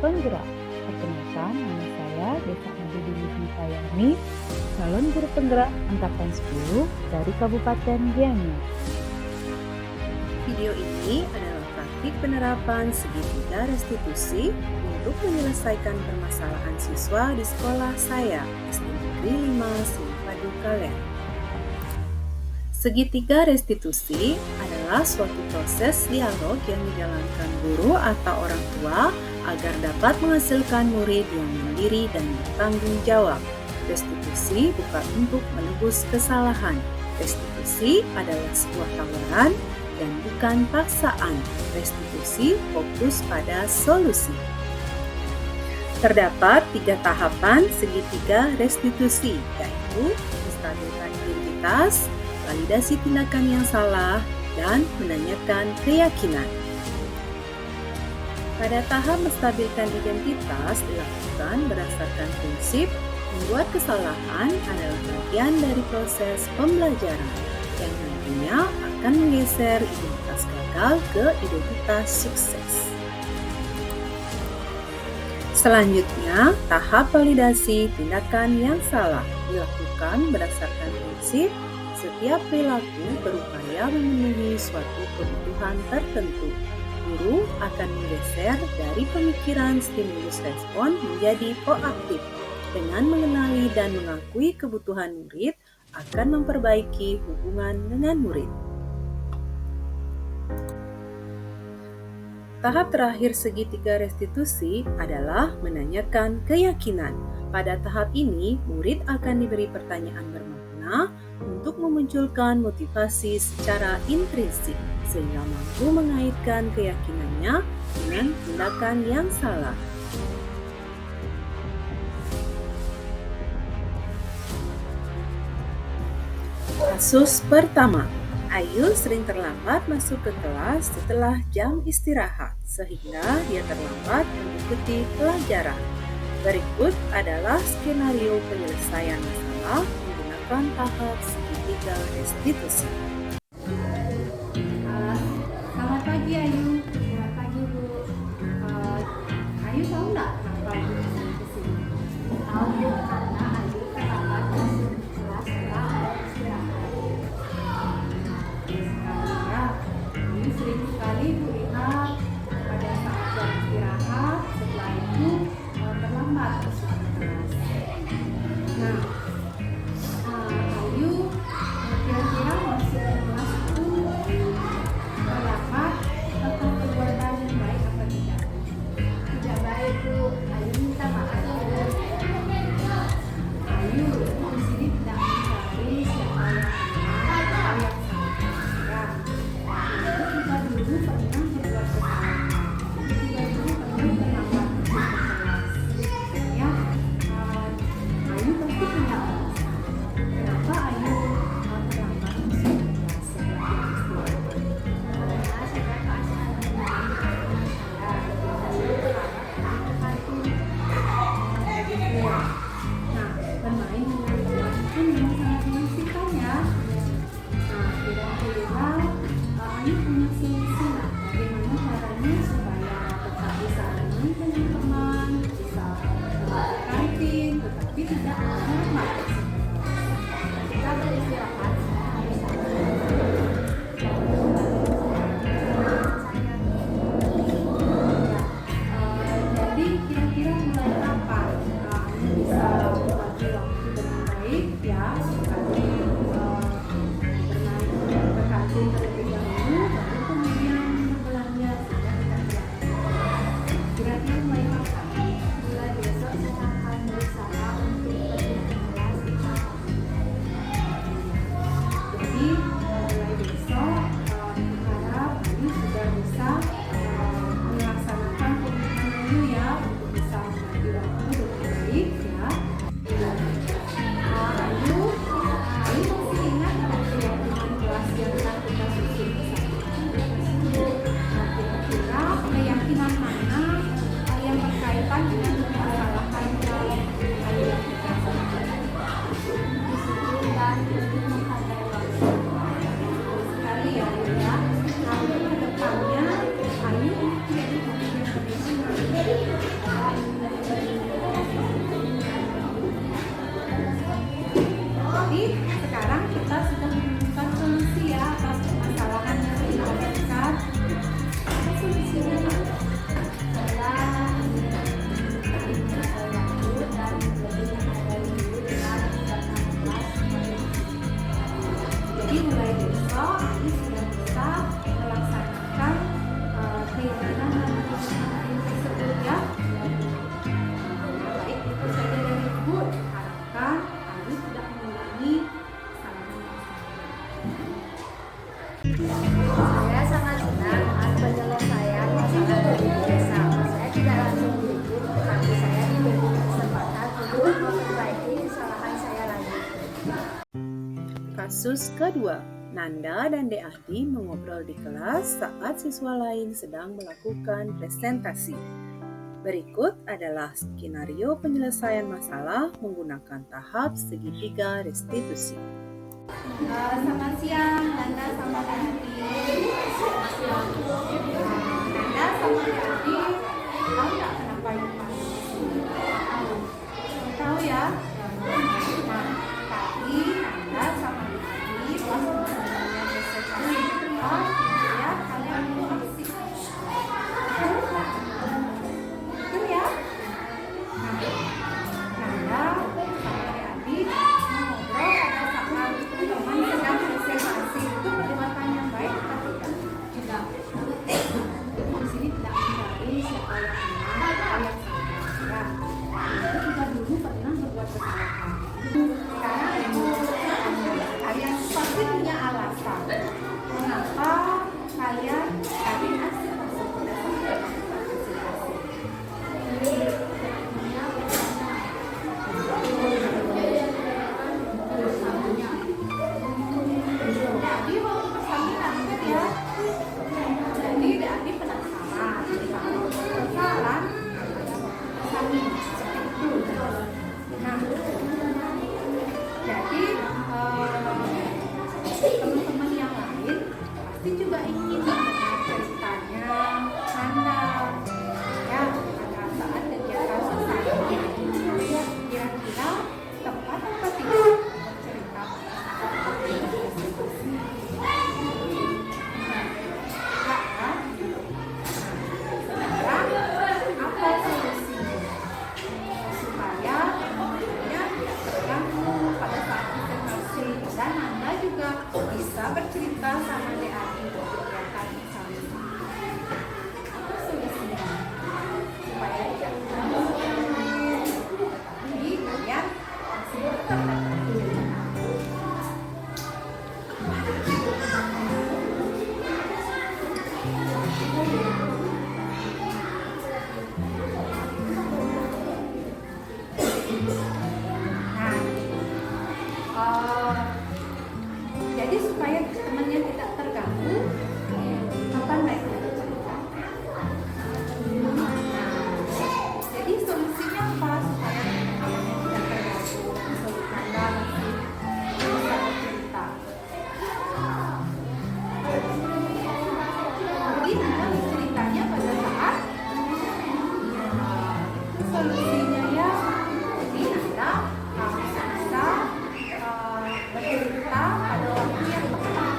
penggerak. Perkenalkan, nama saya Desa Nabidi Widitayani, calon guru penggerak angkatan 10 dari Kabupaten Gianyar. Video ini adalah praktik penerapan segitiga restitusi untuk menyelesaikan permasalahan siswa di sekolah saya, SD Negeri 5 Simpadu Kalen. Segitiga restitusi adalah suatu proses dialog yang dijalankan guru atau orang tua agar dapat menghasilkan murid yang mandiri dan bertanggung jawab. Restitusi bukan untuk menebus kesalahan. Restitusi adalah sebuah tawaran dan bukan paksaan. Restitusi fokus pada solusi. Terdapat 3 tahapan segitiga restitusi, yaitu menstabilkan identitas, validasi tindakan yang salah, dan menanyakan keyakinan. Pada tahap menstabilkan identitas dilakukan berdasarkan prinsip membuat kesalahan adalah bagian dari proses pembelajaran yang nantinya akan menggeser identitas gagal ke identitas sukses. Selanjutnya, tahap validasi tindakan yang salah dilakukan berdasarkan prinsip setiap perilaku berupaya memenuhi suatu kebutuhan tertentu. Guru akan menggeser dari pemikiran stimulus respon menjadi proaktif. Dengan mengenali dan mengakui kebutuhan murid, akan memperbaiki hubungan dengan murid. Tahap terakhir segitiga restitusi adalah menanyakan keyakinan. Pada tahap ini, murid akan diberi pertanyaan bermakna untuk memunculkan motivasi secara intrinsik, sehingga mampu mengaitkan keyakinannya dengan tindakan yang salah. Kasus pertama, Ayu sering terlambat masuk ke kelas setelah jam istirahat, sehingga dia terlambat mengikuti pelajaran. Berikut adalah skenario penyelesaian masalah menggunakan tahap segitiga restitusi. Selamat pagi Ayu. Selamat pagi Bu. Ayu tahu nggak kenapa Ayu ke sini? Tahu Bu, karena Ayu terlambat masuk kelas setelah ada istirahat. Sekarang Ayu sering sekali Bu lihat pada saat jam istirahat, setelah itu terlambat masuk ke kelas. Nah, Ayu kira-kira masuk ke kelas itu terlambat atau perbuatan yang baik apa tidak? Tidak baik Bu, Ayu minta maaf Bu. Ayu di sini tidak mencari siapa yang benar atau yang salah. Itu kita dulu pernah berbuat kesalahan. Kita dulu pernah terlambat masuk ke kelas. Ya, Ayu pasti punya Kasus kedua, Nanda dan Dek Adi mengobrol di kelas saat siswa lain sedang melakukan presentasi. Berikut adalah skenario penyelesaian masalah menggunakan tahap segitiga restitusi. Selamat siang, Nanda sama Dek Adi. Nanda sama Dek Adi, tahu nggak kenapa Ibu panggil di sini? Tahu ya? Nah, tadi Nanda sama Dek Adi pas mengenai presentasi kita, ya kalian itu asik. Betul ya? Nah, Nanda sama Dek Adi mengobrol pada saat teman sedang presentasi. Itu perbuatan yang baik atau tidak? Di sini tidak mencari siapa yang benar atau yang salah. Itu juga dulu pernah berbuat kesalahan. Karena itu kalian pasti punya alasan kenapa kalian tadi hasil tersebut berdasarkan hasil. Jadi waktu persalinan kan ya. Jadi Adi penasaran kalau kesalahan persalinan seperti itu. Nah, jadi teman-teman yang lain pasti juga ingin mendengar ceritanya Nanda ya pada saat kegiatan selesai. Kira-kira tepat apa tidak cerita apa solusinya supaya teman-temannya tidak terganggu pada saat presentasi dan Nanda juga bisa bercerita sama Dek Adi kegiatan misalnya. Apa solusinya supaya tidak terganggu? Tetapi kalian masih tetap dapat jadi supaya temannya tidak terganggu, kapan baiknya bercerita? Jadi solusinya apa supaya temannya tidak terganggu? Solusi Nanda masih bisa bercerita. Jadi Nanda berceritanya pada saat solusinya ya. Jadi Nanda harus bisa bercerita pada waktu yang tepat.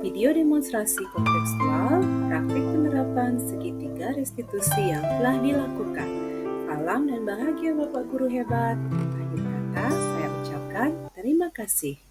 video demonstrasi kontekstual, praktik penerapan segitiga restitusi yang telah dilakukan. Salam dan bahagia Bapak Guru hebat. Akhir kata, saya ucapkan terima kasih.